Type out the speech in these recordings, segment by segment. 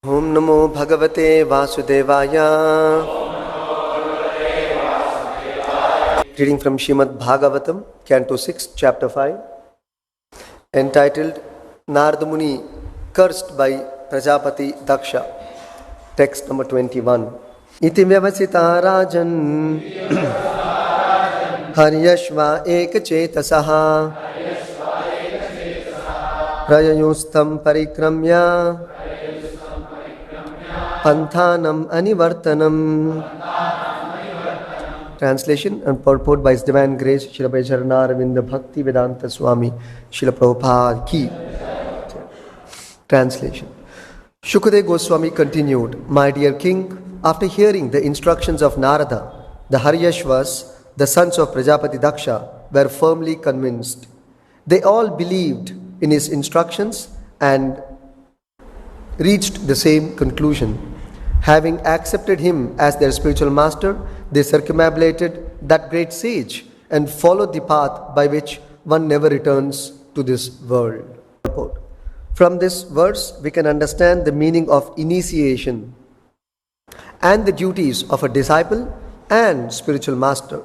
Om Namo Bhagavate Vasudevaya. Reading from Srimad Bhagavatam, Canto 6, Chapter 5, entitled Narada Muni Cursed by Prajapati Daksha. Text number 21. Iti vyavasita rajan haryashva ekachetasaha prayayustam parikramya panthanam anivartanam. Translation and purport by His Divine Grace Srila Bhaktivedanta Bhaktivedanta Swami Srila Prabhupada ki. Translation. Shukadeva Goswami continued, My dear king, after hearing the instructions of Narada, the Haryashvas, the sons of Prajapati Daksha, were firmly convinced. They all believed in his instructions and reached the same conclusion. Having accepted him as their spiritual master, they circumambulated that great sage and followed the path by which one never returns to this world. From this verse, we can understand the meaning of initiation and the duties of a disciple and spiritual master.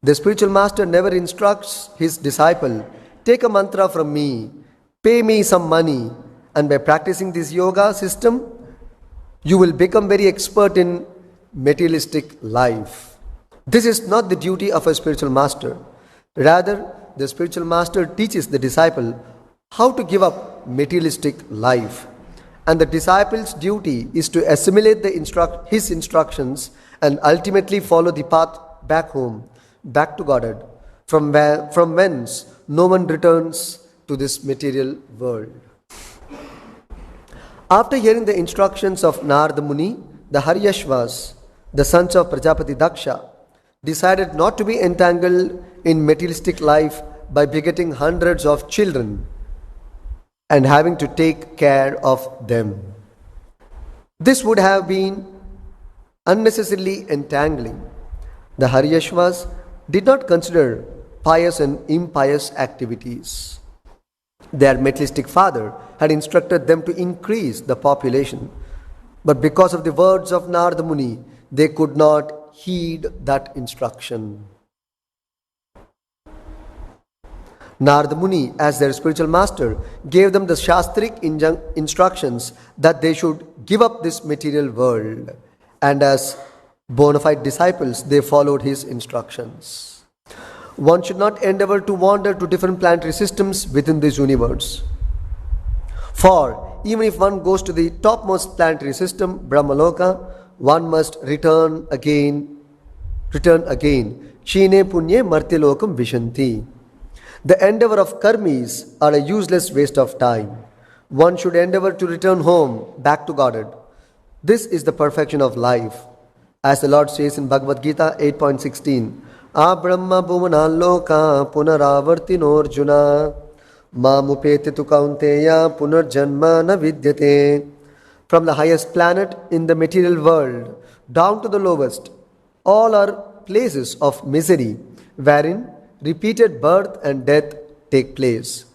The spiritual master never instructs his disciple, take a mantra from me, pay me some money, and by practicing this yoga system, you will become very expert in materialistic life. This is not the duty of a spiritual master. Rather, the spiritual master teaches the disciple how to give up materialistic life. And the disciple's duty is to assimilate his instructions and ultimately follow the path back home, back to Godhead, from whence no one returns to this material world. After hearing the instructions of Narada Muni, the Haryashvas, the sons of Prajapati Daksha, decided not to be entangled in materialistic life by begetting hundreds of children and having to take care of them. This would have been unnecessarily entangling. The Haryashvas did not consider pious and impious activities. Their materialistic father had instructed them to increase the population, but because of the words of Narada Muni, they could not heed that instruction. Narada Muni, as their spiritual master, gave them the shastric instructions that they should give up this material world, and as bona fide disciples, they followed his instructions. One should not endeavor to wander to different planetary systems within this universe. For even if one goes to the topmost planetary system, Brahmaloka, one must return again. Chine punye martyalokam vishanti. The endeavor of karmis are a useless waste of time. One should endeavor to return home, back to Godhead. This is the perfection of life. As the Lord says in Bhagavad Gita 8.16, Abrahma bhuvana loka punaravartino arjuna mamupete tu kaunteya punarjanma na vidyate. From the highest planet in the material world down to the lowest, all are places of misery wherein repeated birth and death take place.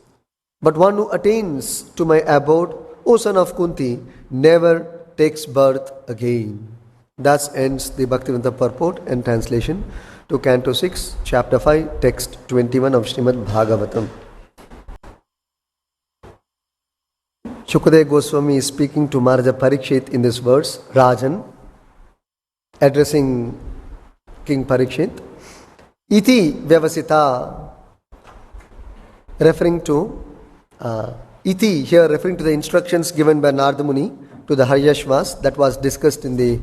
But one who attains to my abode, O son of Kunti, never takes birth again. Thus ends the Bhaktivedanta purport and translation to Canto 6, Chapter 5, Text 21 of Srimad Bhagavatam. Shukadeva Goswami is speaking to Maharaja Parikshit in this verse, Rajan, addressing King Parikshit. Iti Vyavasita, referring to Iti here, referring to the instructions given by Narada Muni to the Haryashvas that was discussed in the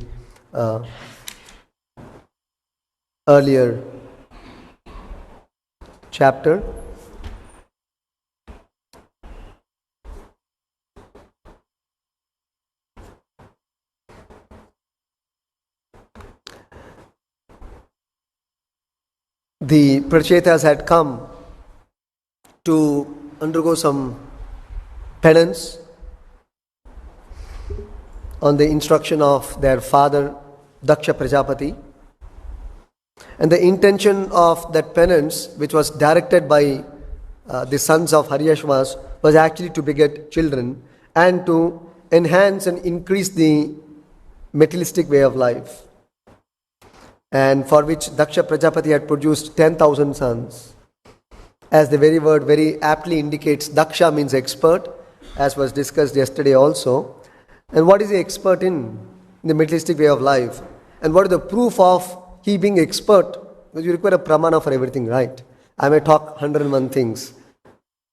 earlier chapter. The Prachetas had come to undergo some penance on the instruction of their father Daksha Prajapati, and the intention of that penance, which was directed by the sons of Haryashvas, was actually to beget children and to enhance and increase the materialistic way of life, and for which Daksha Prajapati had produced 10,000 sons. As the very word very aptly indicates, Daksha means expert, as was discussed yesterday also. And what is he expert in the materialistic way of life? And what is the proof of he being expert? Because you require a pramana for everything, right? I may talk 101 things,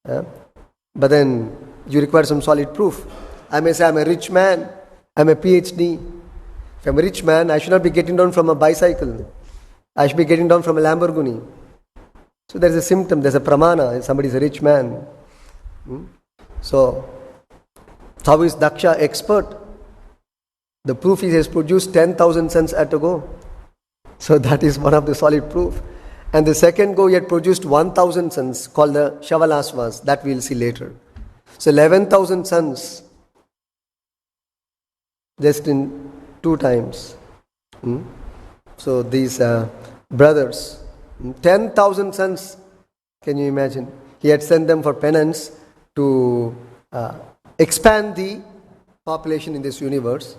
but then you require some solid proof. I may say I'm a rich man, I'm a PhD. If I'm a rich man, I should not be getting down from a bicycle. I should be getting down from a Lamborghini. So there's a symptom, there's a pramana, somebody is a rich man. So, how is Daksha expert? The proof is he has produced 10,000 sons at a go. So that is one of the solid proof. And the second go he had produced 1,000 sons called the Shavalasvas. That we will see later. So 11,000 sons just in 2 times. So these brothers, 10,000 sons, can you imagine? He had sent them for penance to expand the population in this universe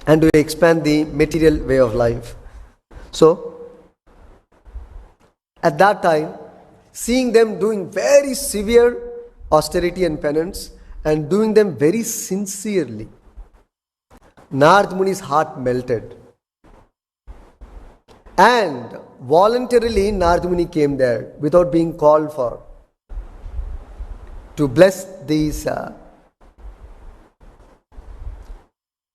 and to expand the material way of life. So, at that time, seeing them doing very severe austerity and penance and doing them very sincerely, Narad Muni's heart melted. And voluntarily Narad Muni came there without being called for to bless these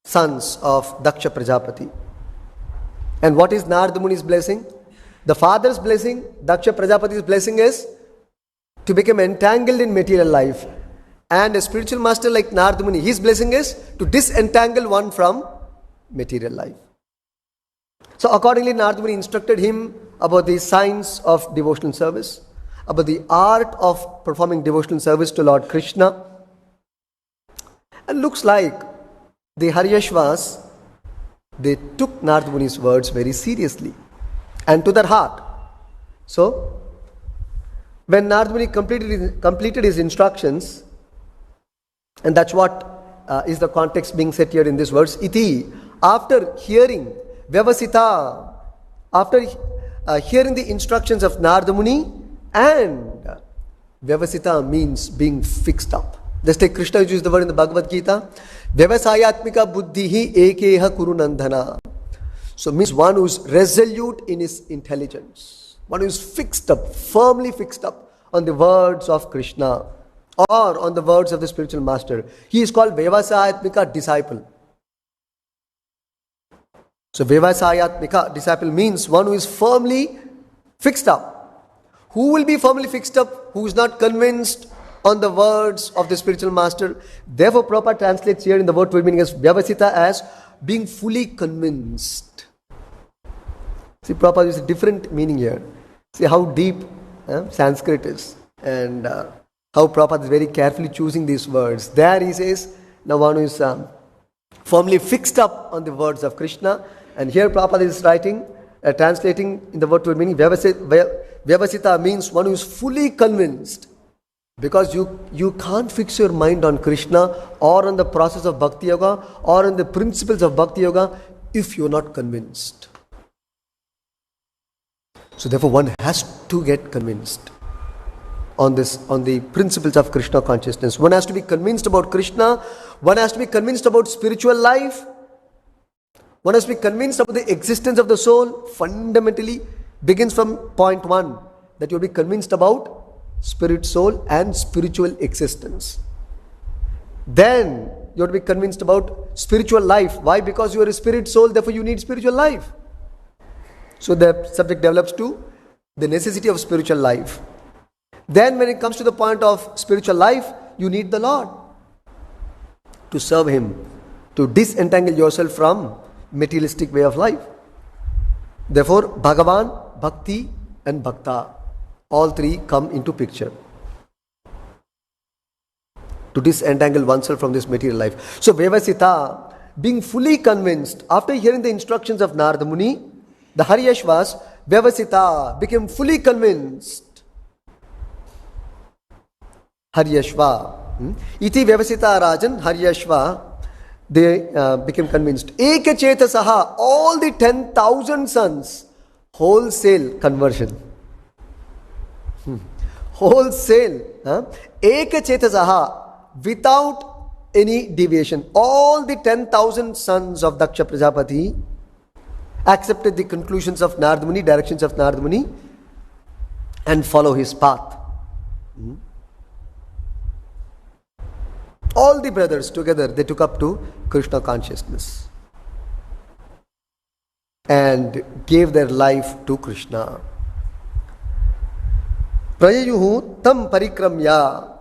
sons of Daksha Prajapati. And what is Narad Muni's blessing? The father's blessing, Daksha Prajapati's blessing is to become entangled in material life. And a spiritual master like Narad Muni, his blessing is to disentangle one from material life. So accordingly, Narad Muni instructed him about the science of devotional service, about the art of performing devotional service to Lord Krishna. And looks like the Haryashvas, they took Narad Muni's words very seriously and to their heart. So, when Narad Muni completed his instructions, and that's what is the context being set here in this verse, iti, after hearing Vyavasita, after hearing the instructions of Narad Muni, and Vyavasita means being fixed up. Just take Krishna uses the word in the Bhagavad Gita, Vyavasayatmika buddhihi ekeha kurunandhana. So means one who is resolute in his intelligence, one who is fixed up, firmly fixed up on the words of Krishna or on the words of the spiritual master. He is called Vyavasayatmika disciple. So Vyavasayatmika disciple means one who is firmly fixed up. Who will be firmly fixed up? Who is not convinced on the words of the spiritual master? Therefore Prabhupada translates here in the word meaning as Vyavasita as being fully convinced. See, Prabhupada uses a different meaning here. See how deep Sanskrit is, and how Prabhupada is very carefully choosing these words. There he says, now one who is firmly fixed up on the words of Krishna. And here Prabhupada is writing, translating in the word meaning, Vyavasita means one who is fully convinced. Because you can't fix your mind on Krishna or on the process of Bhakti Yoga or on the principles of Bhakti Yoga if you're not convinced. So therefore one has to get convinced on the principles of Krishna consciousness. One has to be convinced about Krishna, one has to be convinced about spiritual life, one has to be convinced about the existence of the soul. Fundamentally begins from point 1, that you'll be convinced about spirit, soul and spiritual existence. Then you have to be convinced about spiritual life. Why? Because you are a spirit, soul, therefore you need spiritual life. So the subject develops to the necessity of spiritual life. Then when it comes to the point of spiritual life, you need the Lord to serve Him, to disentangle yourself from materialistic way of life. Therefore, Bhagavan, Bhakti and Bhakta, all three come into picture to disentangle oneself from this material life. So Vyavasita, being fully convinced, after hearing the instructions of Narada Muni, the Haryashvas, Vyavasita, became fully convinced. Haryashva, Iti Vyavasita Rajan Haryashva, they became convinced. Ekachetasaha, all the 10,000 sons, wholesale conversion. Wholesale. Ekachetasaha, without any deviation. All the 10,000 sons of Daksha Prajapati accepted the conclusions of Narada Muni, directions of Narada Muni, and follow his path. All the brothers together, they took up to Krishna consciousness and gave their life to Krishna. Prayayuhu tam parikramya.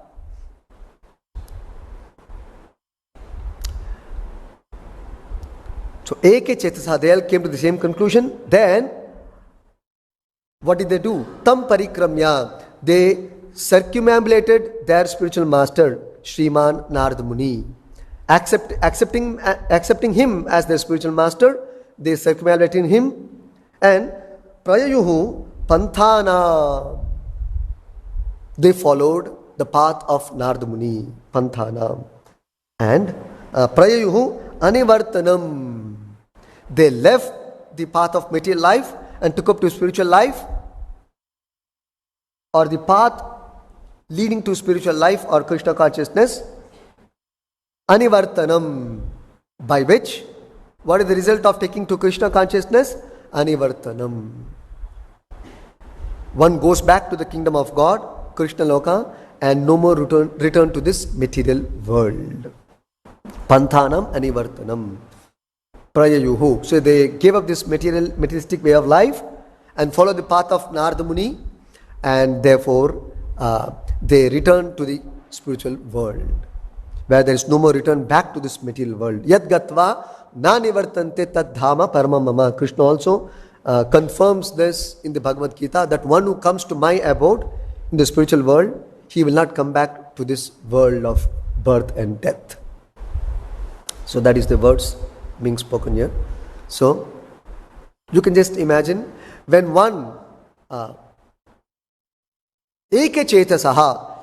So, Eke Chetasa, they all came to the same conclusion. Then, what did they do? Tam parikramya. They circumambulated their spiritual master, Shriman Narada Muni. Accepting him as their spiritual master, they circumambulated him. And Prayayuhu Panthana. They followed the path of Narada Muni. Panthana. And Prayayuhu Anivartanam. They left the path of material life and took up to spiritual life, or the path leading to spiritual life or Krishna consciousness. Anivartanam, by which, what is the result of taking to Krishna consciousness? Anivartanam. One goes back to the kingdom of God, Krishna Loka, and no more return to this material world. Panthanam Anivartanam. Prayayuhu. So they gave up this materialistic way of life and followed the path of Narada Muni, and therefore they returned to the spiritual world, where there is no more return back to this material world. Yad gatva na nivartante tad dhama paramamama. Krishna also confirms this in the Bhagavad Gita, that one who comes to my abode in the spiritual world, he will not come back to this world of birth and death. So that is the words being spoken here. So you can just imagine when one Eke Chetasaha,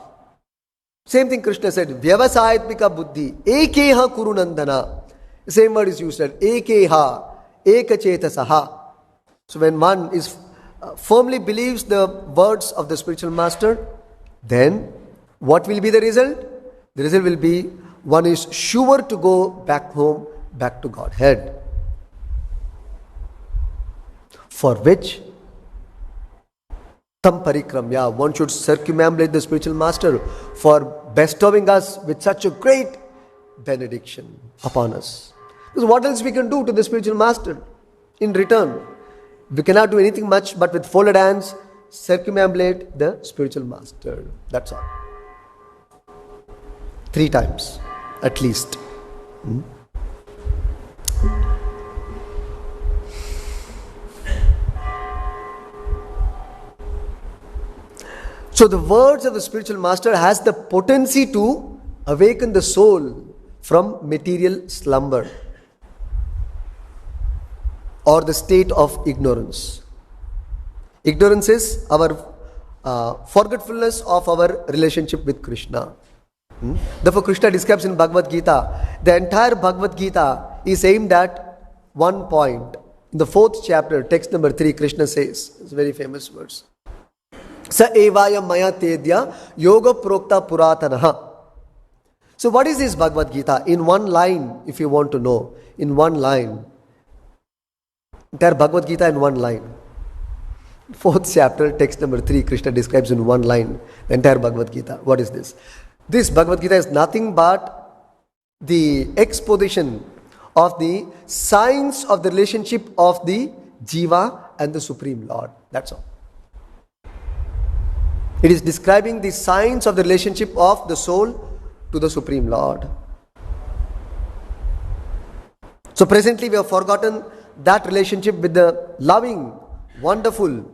same thing Krishna said, Vyavasayatmika Buddhi, Ekeha Kurunandana. The same word is used there, Ekeha, Eka Chetasaha. So when one is firmly believes the words of the spiritual master, then what will be the result? The result will be one is sure to go back home, back to Godhead, for which tam parikramya, one should circumambulate the spiritual master for bestowing us with such a great benediction upon us. Because what else we can do to the spiritual master in return? We cannot do anything much but with folded hands circumambulate the spiritual master. That's all. 3 times at least. So the words of the spiritual master has the potency to awaken the soul from material slumber or the state of ignorance. Ignorance is our forgetfulness of our relationship with Krishna. Therefore Krishna describes in Bhagavad Gita, the entire Bhagavad Gita is aimed at one point. In the 4th chapter, text number 3, Krishna says, it's very famous words, Sa evaya maya tedya yoga prokta puratanaha. So what is this Bhagavad Gita? In one line, if you want to know, in one line, entire Bhagavad Gita in one line. 4th chapter, text number 3, Krishna describes in one line the entire Bhagavad Gita. What is this? This Bhagavad Gita is nothing but the exposition of the science of the relationship of the Jiva and the Supreme Lord. That's all. It is describing the science of the relationship of the soul to the Supreme Lord. So presently we have forgotten that relationship with the loving, wonderful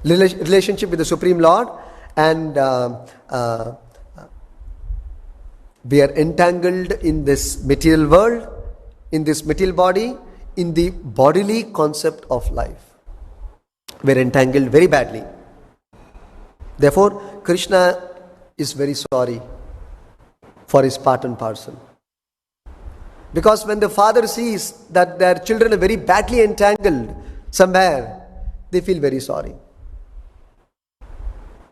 relationship with the Supreme Lord, and we are entangled in this material world, in this material body, in the bodily concept of life. We are entangled very badly. Therefore, Krishna is very sorry for his part and parcel. Because when the father sees that their children are very badly entangled somewhere, they feel very sorry.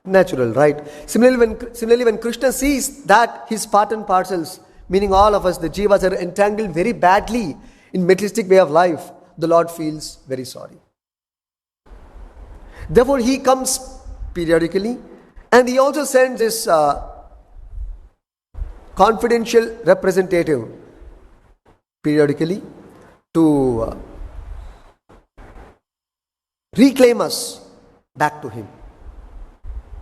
Natural, right? Similarly, when Krishna sees that his part and parcels, meaning all of us, the jivas, are entangled very badly in materialistic way of life, the Lord feels very sorry. Therefore, he comes periodically, and he also sends this confidential representative periodically to reclaim us back to him,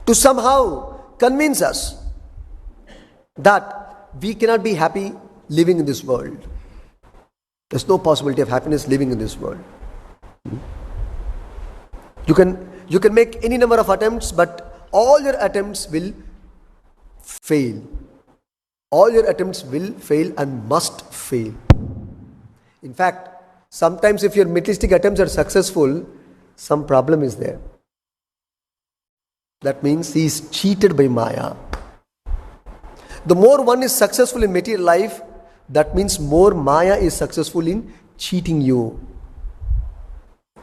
to somehow convince us that we cannot be happy living in this world. There's no possibility of happiness living in this world. You can make any number of attempts, but all your attempts will fail. All your attempts will fail and must fail. In fact, sometimes if your materialistic attempts are successful, some problem is there. That means he is cheated by Maya. The more one is successful in material life, that means more Maya is successful in cheating you.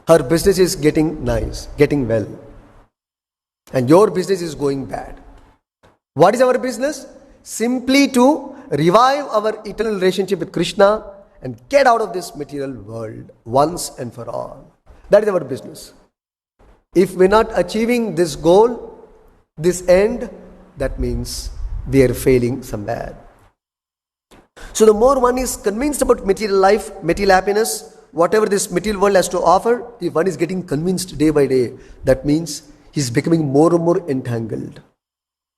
Her business is getting nice, getting well, and your business is going bad. What is our business? Simply to revive our eternal relationship with Krishna and get out of this material world once and for all. That is our business. If we're not achieving this goal, this end, that means we are failing somewhere. So the more one is convinced about material life, material happiness, whatever this material world has to offer, if one is getting convinced day by day, that means he's becoming more and more entangled,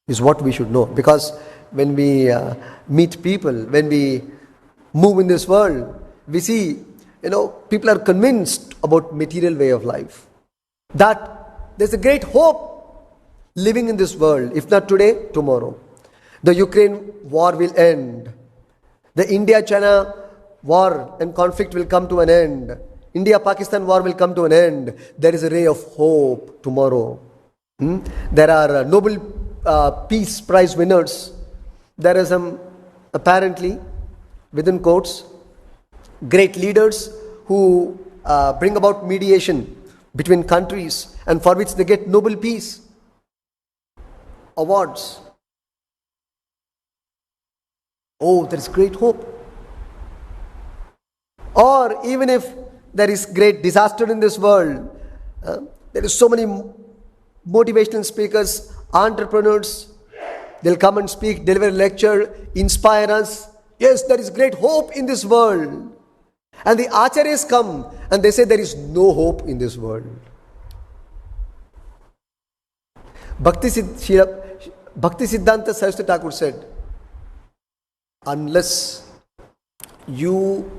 is what we should know. Because when we meet people, when we move in this world, we see, people are convinced about material way of life, that there's a great hope living in this world. If not today, tomorrow. The Ukraine war will end. The India-China war and conflict will come to an end. India-Pakistan war will come to an end. There is a ray of hope tomorrow. There are Nobel Peace Prize winners. There are some, apparently, within quotes, great leaders who bring about mediation between countries, and for which they get Nobel Peace awards. Oh, there is great hope. Or even if there is great disaster in this world, there is so many motivational speakers, entrepreneurs, they'll come and speak, deliver a lecture, inspire us. Yes, there is great hope in this world. And the acharyas come and they say there is no hope in this world. Bhaktivedanta Saraswati Thakur said, unless you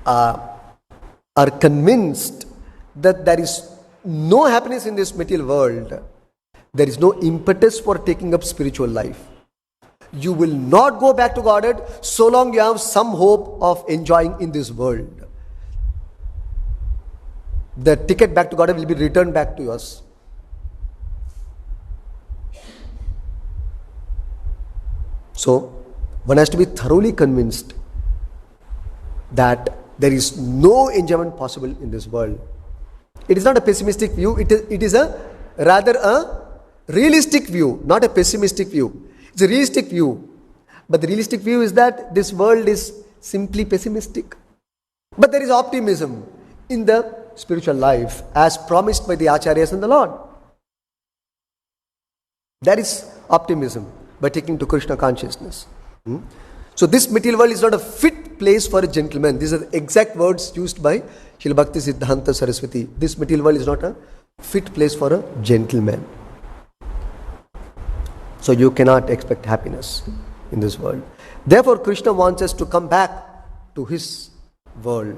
are convinced that there is no happiness in this material world, there is no impetus for taking up spiritual life. You will not go back to Godhead so long you have some hope of enjoying in this world. The ticket back to Godhead will be returned back to us. So, one has to be thoroughly convinced that there is no enjoyment possible in this world. It is not a pessimistic view, it is rather a realistic view, not a pessimistic view. It's a realistic view. But the realistic view is that this world is simply pessimistic. But there is optimism in the spiritual life as promised by the Acharyas and the Lord. There is optimism by taking to Krishna consciousness. So this material world is not a fit place for a gentleman. These are the exact words used by Srila Bhaktivedanta Saraswati. This material world is not a fit place for a gentleman. So you cannot expect happiness in this world. Therefore, Krishna wants us to come back to his world,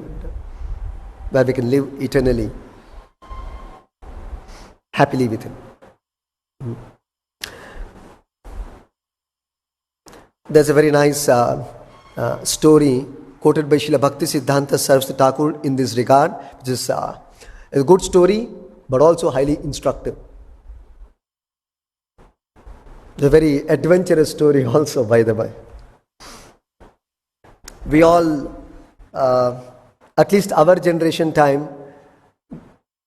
where we can live eternally, happily with him. There's a very nice story quoted by Srila Bhaktivedanta Saraswati Thakur in this regard, which is a good story, but also highly instructive. It's a very adventurous story also, by the way. We all, at least our generation time,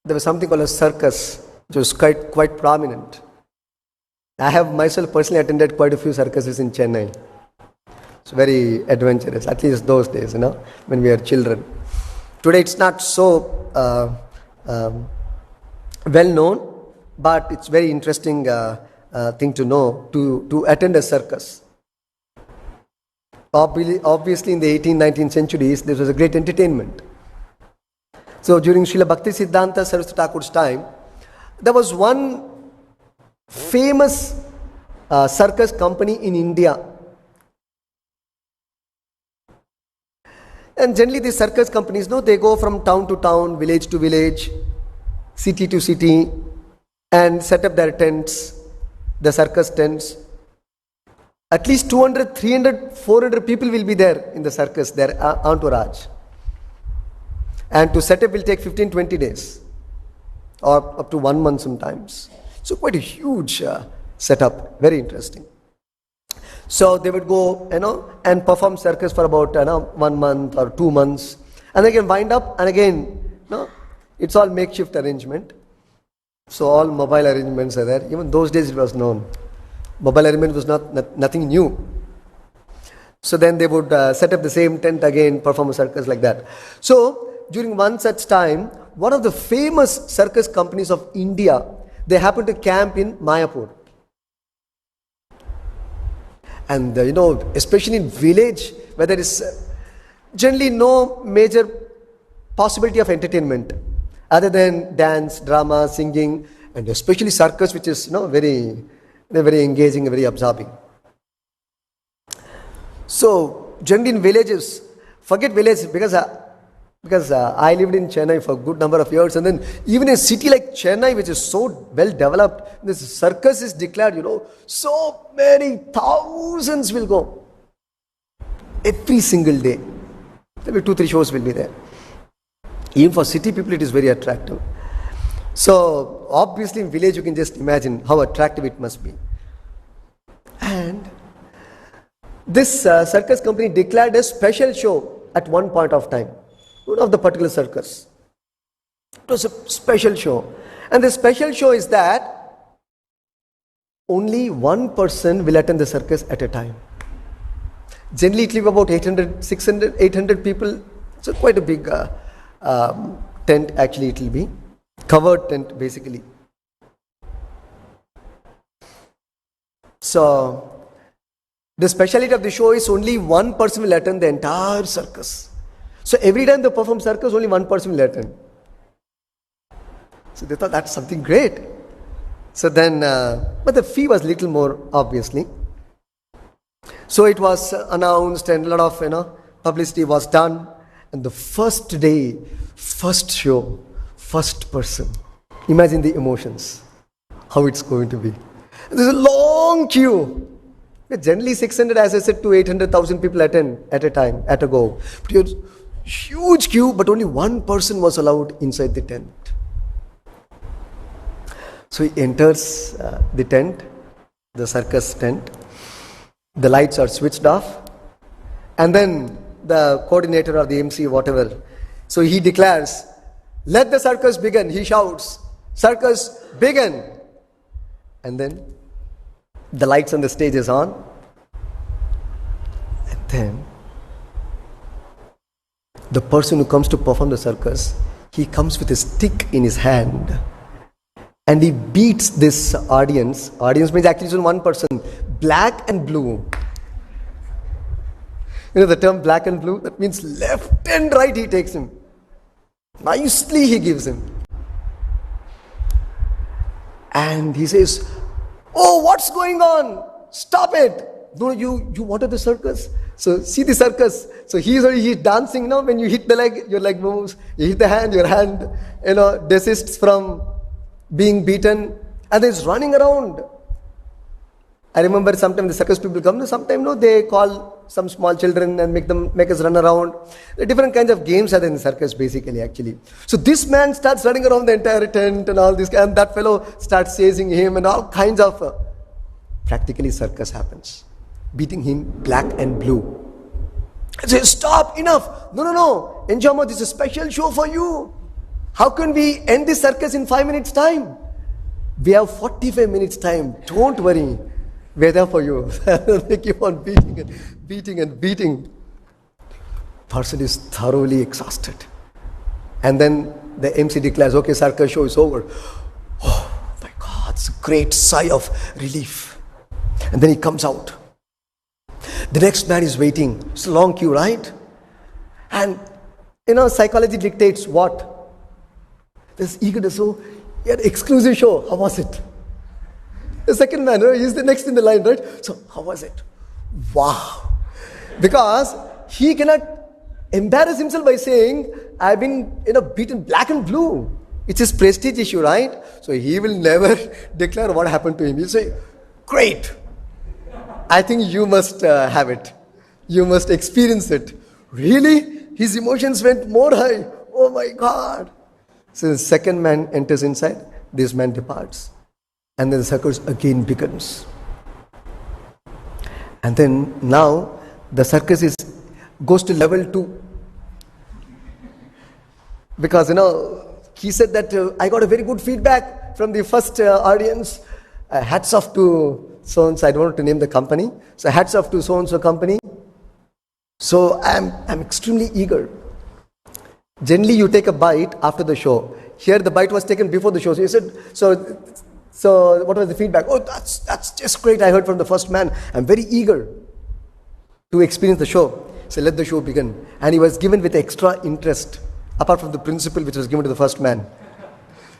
there was something called a circus, which was quite prominent. I have myself personally attended quite a few circuses in Chennai. It's very adventurous, at least those days, when we were children. Today it's not so well known, but it's very interesting thing to know, to attend a circus. Obviously in the 18th, 19th centuries, this was a great entertainment. So during Srila Bhaktivedanta Saraswati Thakur's time, there was one famous circus company in India. And generally these circus companies, they go from town to town, village to village, city to city, and set up their tents, the circus tents. At least 200, 300, 400 people will be there in the circus, their entourage. And to set up will take 15, 20 days, or up to 1 month sometimes. So quite a huge setup, very interesting. So they would go, and perform circus for about 1 month or 2 months, and again wind up, and again, it's all makeshift arrangement. So all mobile arrangements are there. Even those days it was known. Mobile arrangement was nothing new. So then they would set up the same tent again, perform a circus like that. So during one such time, one of the famous circus companies of India, they happened to camp in Mayapur. And especially in village, where there is generally no major possibility of entertainment other than dance, drama, singing, and especially circus, which is very engaging, very absorbing. So generally in villages, forget village, because I lived in Chennai for a good number of years, and then even in a city like Chennai, which is so well developed, this circus is declared, so many thousands will go every single day. Maybe 2-3 shows will be there. Even for city people, it is very attractive. So obviously in village, you can just imagine how attractive it must be. And this circus company declared a special show at one point of time, of the particular circus. It was a special show. And the special show is that only one person will attend the circus at a time. Generally it will be about 800, 600, 800 people. So quite a big tent actually it will be. Covered tent basically. So the speciality of the show is only one person will attend the entire circus. So every time they perform circus, only one person will attend. So they thought that's something great. So then, but the fee was little more, obviously. So it was announced and a lot of, publicity was done. And the first day, first show, first person. Imagine the emotions, how it's going to be. There's a long queue. Generally 600, as I said, to 800,000 people attend at a time, at a go. But you have huge queue, but only one person was allowed inside the tent. So he enters the tent, the circus tent. The lights are switched off. And then the coordinator or the MC, whatever, so he declares, "Let the circus begin." He shouts, "Circus, begin." And then the lights on the stage is on. And then the person who comes to perform the circus, he comes with a stick in his hand. And he beats this audience. Audience means actually only one person. Black and blue. The term black and blue, that means left and right he takes him. Nicely he gives him. And he says, "Oh, what's going on? Stop it. No, you wanted the circus. So see the circus." So he's dancing now. When you hit the leg, your leg moves. You hit the hand, your hand, desists from being beaten. And he's running around. I remember sometimes the circus people come, sometimes they call some small children and make us run around. The different kinds of games are there in the circus basically actually. So this man starts running around the entire tent and all this, and that fellow starts chasing him, and all kinds of practically circus happens. Beating him black and blue. I say, stop, enough. No, no, no. Enjama, this is a special show for you. How can we end this circus in 5 minutes time? We have 45 minutes time. Don't worry. We're there for you. They keep on beating and beating and beating. Person is thoroughly exhausted. And then the MC declares, okay, circus show is over. Oh my God, it's a great sigh of relief. And then he comes out. The next man is waiting. It's a long queue, right? And psychology dictates what? This eagerness. So, he had an exclusive show. How was it? The second man, he's the next in the line, right? So, how was it? Wow. Because he cannot embarrass himself by saying, I've been beaten black and blue. It's his prestige issue, right? So he will never declare what happened to him. He'll say, great. I think you must have it. You must experience it. Really? His emotions went more high. Oh my God. So the second man enters inside. This man departs. And then the circus again begins. And then now the circus goes to level 2. Because, he said that I got a very good feedback from the first audience. Hats off to so-and-so. I don't want to name the company. So hats off to so-and-so company. So I'm extremely eager. Generally, you take a bite after the show. Here, the bite was taken before the show. So you said, so what was the feedback? Oh, that's just great. I heard from the first man. I'm very eager to experience the show. So let the show begin. And he was given with extra interest, apart from the principle which was given to the first man.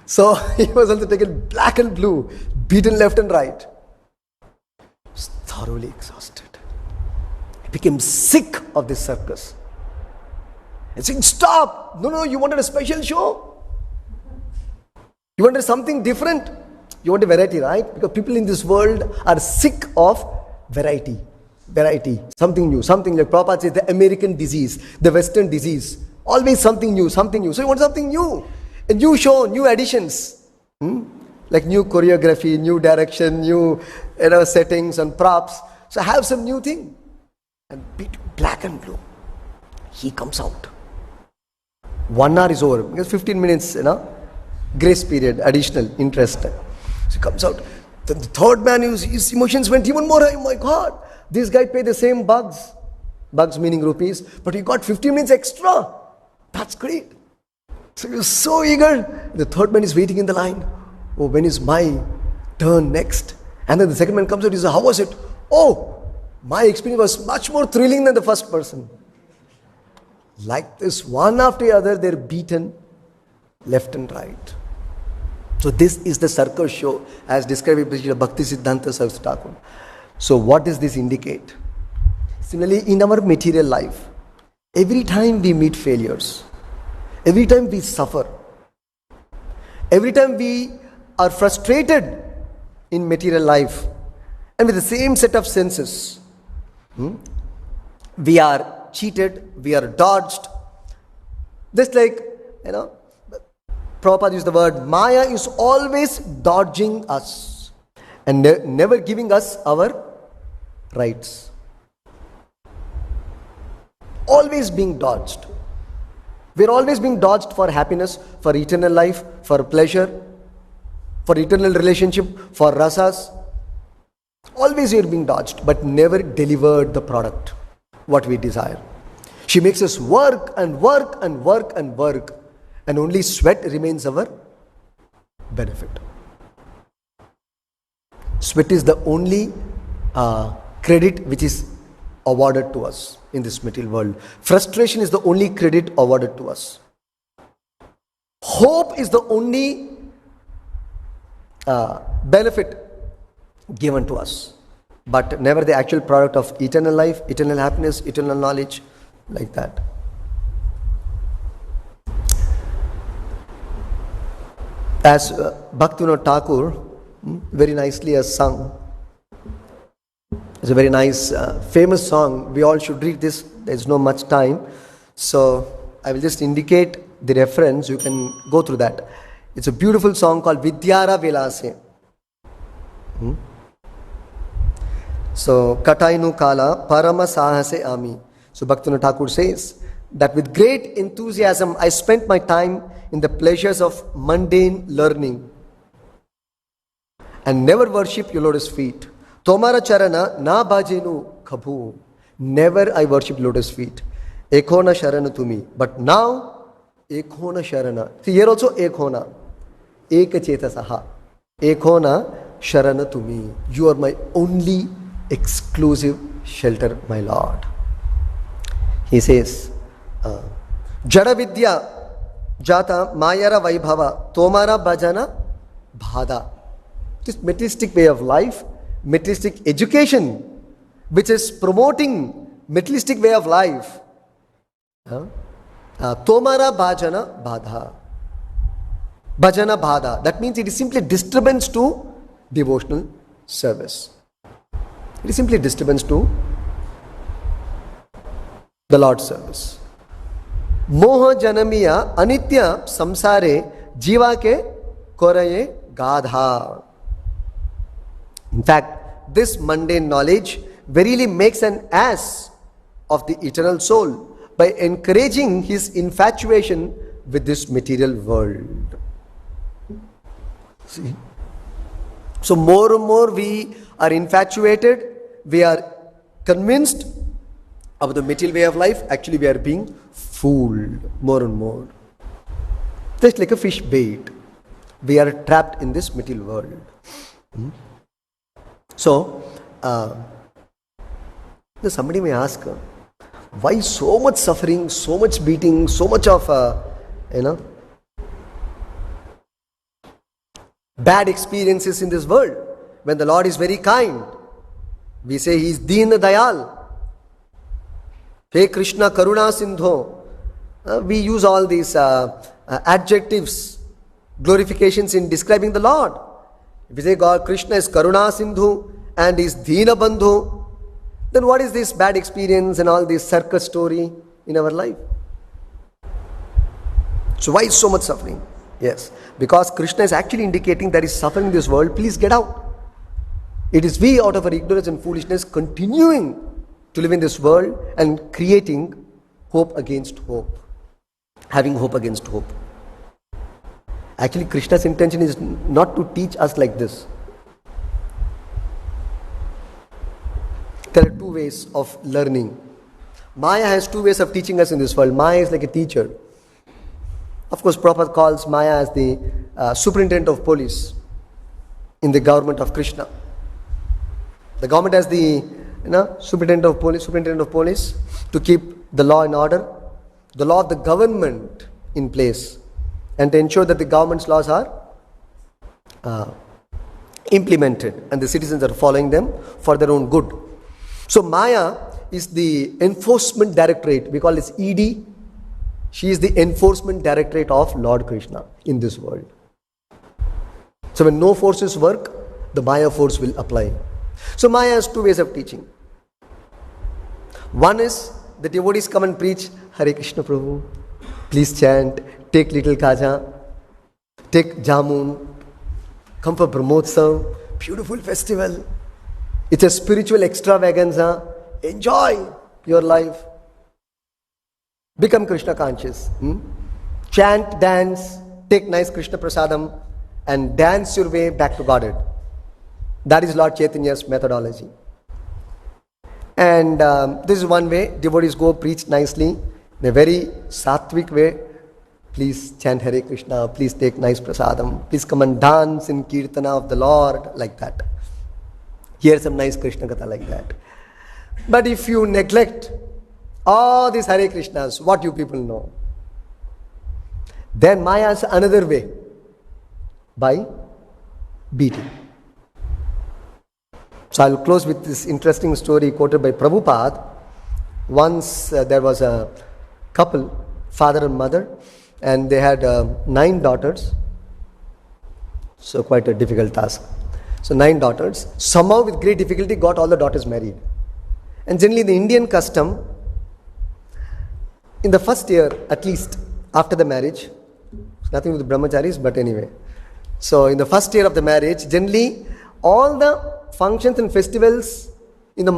So he was also taken black and blue, beaten left and right. He was thoroughly exhausted. He became sick of this circus. And saying, stop! No, you wanted a special show? You wanted something different? You want a variety, right? Because people in this world are sick of variety. Variety, something new, something like Prabhupada says, the American disease, the Western disease. Always something new, something new. So you want something new. A new show, new additions. Like new choreography, new direction, new settings and props. So have some new thing. And beat black and blue. He comes out. 1 hour is over. Because 15 minutes, grace period, additional interest. So he comes out. Then the third man, his emotions went even more. Oh my God. This guy paid the same bugs meaning rupees, but he got 15 minutes extra. That's great. So he was so eager. The third man is waiting in the line. Oh, when is my turn next? And then the second man comes out. He says, how was it? Oh, my experience was much more thrilling than the first person. Like this, one after the other, they're beaten left and right. So this is the circus show as described by Bhaktivedanta Saraswati Thakur. So what does this indicate? Similarly, in our material life, every time we meet failures, every time we suffer, every time we are frustrated in material life, and with the same set of senses, we are cheated, we are dodged. Just like, Prabhupada used the word, Maya is always dodging us and never giving us our rights. Always being dodged. We're always being dodged for happiness, for eternal life, for pleasure, for eternal relationship, for rasas. Always we're being dodged, but never delivered the product, what we desire. She makes us work and work and work and work, and only sweat remains our benefit. Sweat is the only credit which is awarded to us in this material world. Frustration is the only credit awarded to us. Hope is the only benefit given to us, but never the actual product of eternal life, eternal happiness, eternal knowledge, like that. As Bhaktivedanta Thakur very nicely has sung, it's a very nice famous song. We all should read this. There's no much time, so I will just indicate the reference. You can go through that. It's a beautiful song called Vidyara Velase. So Katainu Kala Parama Sahase Ami. So Bhaktivinoda Thakur says that with great enthusiasm I spent my time in the pleasures of mundane learning and never worship your lotus feet. Tomara charana na bhajenu kabhu. Never I worship lotus feet. Ekhona sharana to me. But now, ekhona sharana. See, here also ekhona. Ekachetasaha. Ekhona sharana to me. You are my only exclusive shelter, my Lord. He says, Jada vidya jata mayara vaibhava tomara bhajana bhada. This materialistic way of life, materialistic education, which is promoting materialistic way of life. Tomara bhajana bhada. Bhajana bhada. That means it is simply disturbance to devotional service. It is simply disturbance to the Lord's service. Moha janamiya anitya samsare jiva ke koraye gadha. In fact, this mundane knowledge verily makes an ass of the eternal soul by encouraging his infatuation with this material world. See? So more and more we are infatuated, we are convinced of the material way of life. Actually we are being fooled more and more. Just like a fish bait. We are trapped in this material world. So, somebody may ask, why so much suffering, so much beating, so much of, bad experiences in this world, when the Lord is very kind? We say He is Deen Dayal. Hey Krishna Karuna Sindho. We use all these adjectives, glorifications in describing the Lord. If we say God, Krishna is Karuna Sindhu and is Deena Bandhu, then what is this bad experience and all this circus story in our life? So why is so much suffering? Yes, because Krishna is actually indicating there is suffering in this world, please get out. It is we out of our ignorance and foolishness continuing to live in this world and creating hope against hope. Having hope against hope. Actually, Krishna's intention is not to teach us like this. There are two ways of learning. Maya has two ways of teaching us in this world. Maya is like a teacher. Of course, Prabhupada calls Maya as the superintendent of police in the government of Krishna. The government has the superintendent of police to keep the law in order, the law of the government in place, and to ensure that the government's laws are implemented and the citizens are following them for their own good. So Maya is the enforcement directorate. We call this ED. She is the enforcement directorate of Lord Krishna in this world. So when no forces work, the Maya force will apply. So Maya has two ways of teaching. One is the devotees come and preach, Hare Krishna Prabhu, please chant, take little kaja, take jamun, come for Brahmotsav, beautiful festival. It's a spiritual extravaganza. Enjoy your life. Become Krishna conscious. Chant, dance, take nice Krishna prasadam and dance your way back to Godhead. That is Lord Chaitanya's methodology. And this is one way. Devotees go preach nicely in a very sattvic way. Please chant Hare Krishna, please take nice prasadam, please come and dance in Kirtana of the Lord, like that. Hear some nice Krishna Katha like that. But if you neglect all these Hare Krishnas, what you people know, then Maya is another way, by beating. So I'll close with this interesting story quoted by Prabhupada. Once there was a couple, father and mother, and they had 9 daughters. So quite a difficult task. So 9 daughters. Somehow with great difficulty got all the daughters married. And generally the Indian custom, in the first year at least after the marriage, nothing with the brahmacharis, but anyway. So in the first year of the marriage, generally all the functions and festivals in the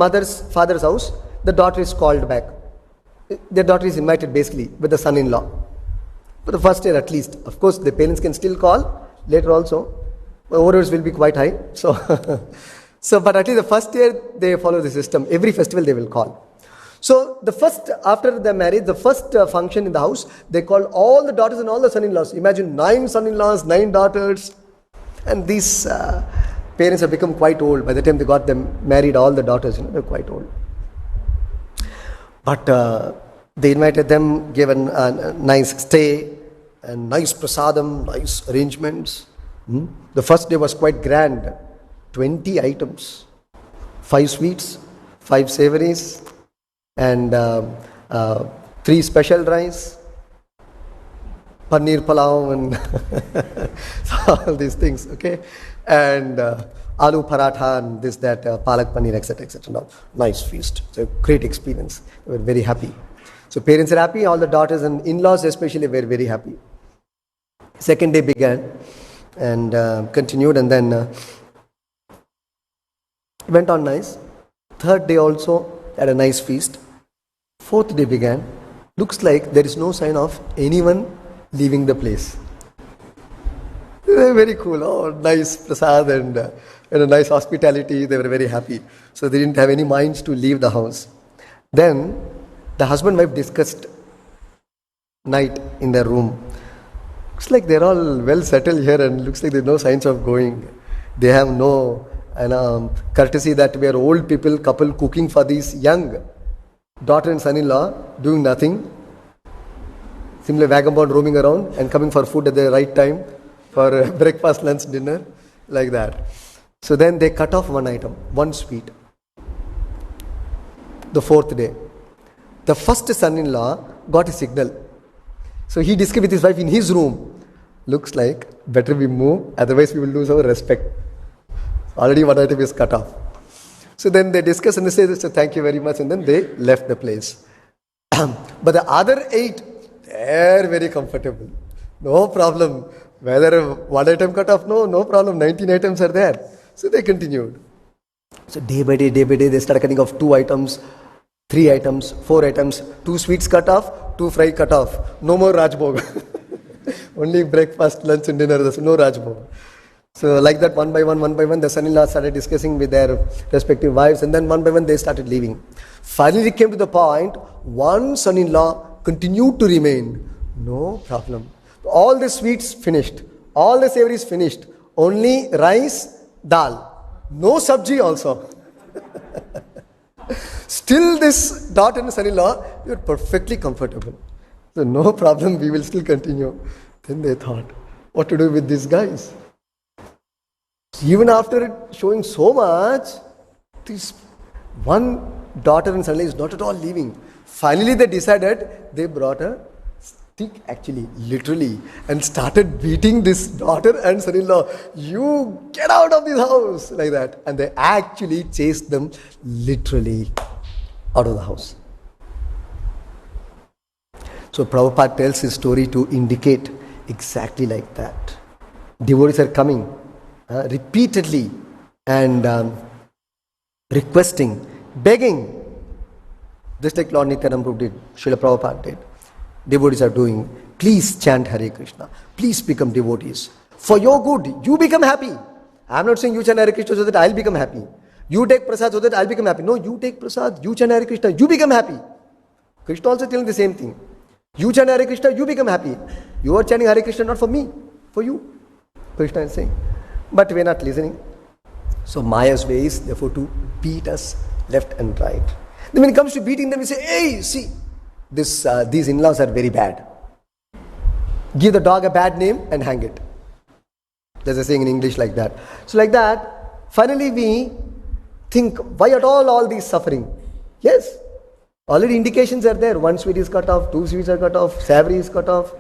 father's house, the daughter is called back. their daughter is invited basically with the son-in-law. For the first year at least. Of course, the parents can still call later also. Orders will be quite high. So, but at least the first year they follow the system. Every festival they will call. So after the marriage, the first function in the house, they call all the daughters and all the son-in-laws. Imagine 9 son-in-laws, 9 daughters. And these parents have become quite old. By the time they got them married, all the daughters, they're quite old. But they invited them, gave a nice stay, and nice prasadam, nice arrangements. The first day was quite grand. 20 items. 5 sweets, 5 savories, and 3 special rice, paneer palav, and all these things, okay? And aloo paratha, and this, that, palak paneer, etc., etc. Now, nice feast. It's a great experience. They were very happy. So parents are happy, all the daughters and in-laws especially were very happy. Second day began and continued, and then went on nice. Third day also had a nice feast. Fourth day began. Looks like there is no sign of anyone leaving the place. Very cool. Oh, nice prasad and a nice hospitality. They were very happy. So they didn't have any minds to leave the house. Then the husband and wife discussed night in their room. Looks like they're all well settled here, and looks like there's no signs of going. They have no courtesy that we are old people, couple cooking for these young daughter and son-in-law, doing nothing. Simply vagabond roaming around and coming for food at the right time for breakfast, lunch, dinner, like that. So then they cut off one item, one sweet. The fourth day, the first son-in-law got a signal. So he discussed with his wife in his room. Looks like better we move, otherwise we will lose our respect. Already one item is cut off. So then they discuss and they say, so thank you very much, and then they left the place. But the other 8, they're very comfortable. No problem. Whether one item cut off, no problem. 19 items are there. So they continued. So day by day, they started cutting off 2 items, 3 items, 4 items, 2 sweets cut off, 2 fry cut off. No more Rajbhog. Only breakfast, lunch and dinner. There's no Rajbhog. So like that, one by one, the son-in-law started discussing with their respective wives, and then one by one they started leaving. Finally it came to the point, one son-in-law continued to remain. No problem. All the sweets finished. All the savories finished. Only rice, dal. No sabji also. Still this daughter and son-in-law, they were perfectly comfortable. So no problem, we will still continue. Then they thought, what to do with these guys? Even after showing so much, this one daughter and son-in-law is not at all leaving. Finally they decided, they brought a stick, actually, literally, and started beating this daughter and son-in-law. You get out of this house, like that. And they actually chased them literally out of the house. So Prabhupada tells his story to indicate exactly like that. Devotees are coming repeatedly and requesting, begging, just like Lord Nityananda Prabhu did, Srila Prabhupada did. Devotees are doing, please chant Hare Krishna, please become devotees. For your good, you become happy. I am not saying you chant Hare Krishna so that I will become happy. You take prasad so that I will become happy. No, you take prasad, you chant Hare Krishna, you become happy. Krishna also telling the same thing. You chant Hare Krishna, you become happy. You are chanting Hare Krishna not for me, for you. Krishna is saying. But we are not listening. So Maya's way is therefore to beat us left and right. Then when it comes to beating them, we say, hey, see, these in-laws are very bad. Give the dog a bad name and hang it. There's a saying in English like that. So like that, finally we think, why at all these suffering? Yes, already indications are there. 1 sweet is cut off, 2 sweets are cut off, savory is cut off,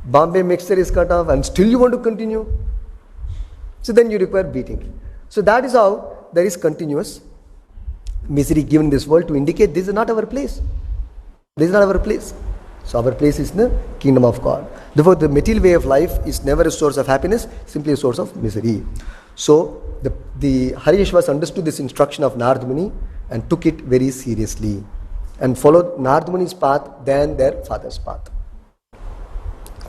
Bombay mixture is cut off, and still you want to continue. So then you require beating. So that is how there is continuous misery given in this world to indicate this is not our place. This is not our place. So our place is in the kingdom of God. Therefore the material way of life is never a source of happiness, simply a source of misery. So the Haryashvas understood this instruction of Narad Muni and took it very seriously. and followed Narada Muni's path than their father's path.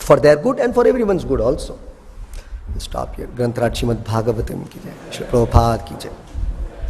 For their good and for everyone's good also. We'll stop here. Grantharaj Srimad Bhagavatam ki jai. Shri Prabhupada ki jai.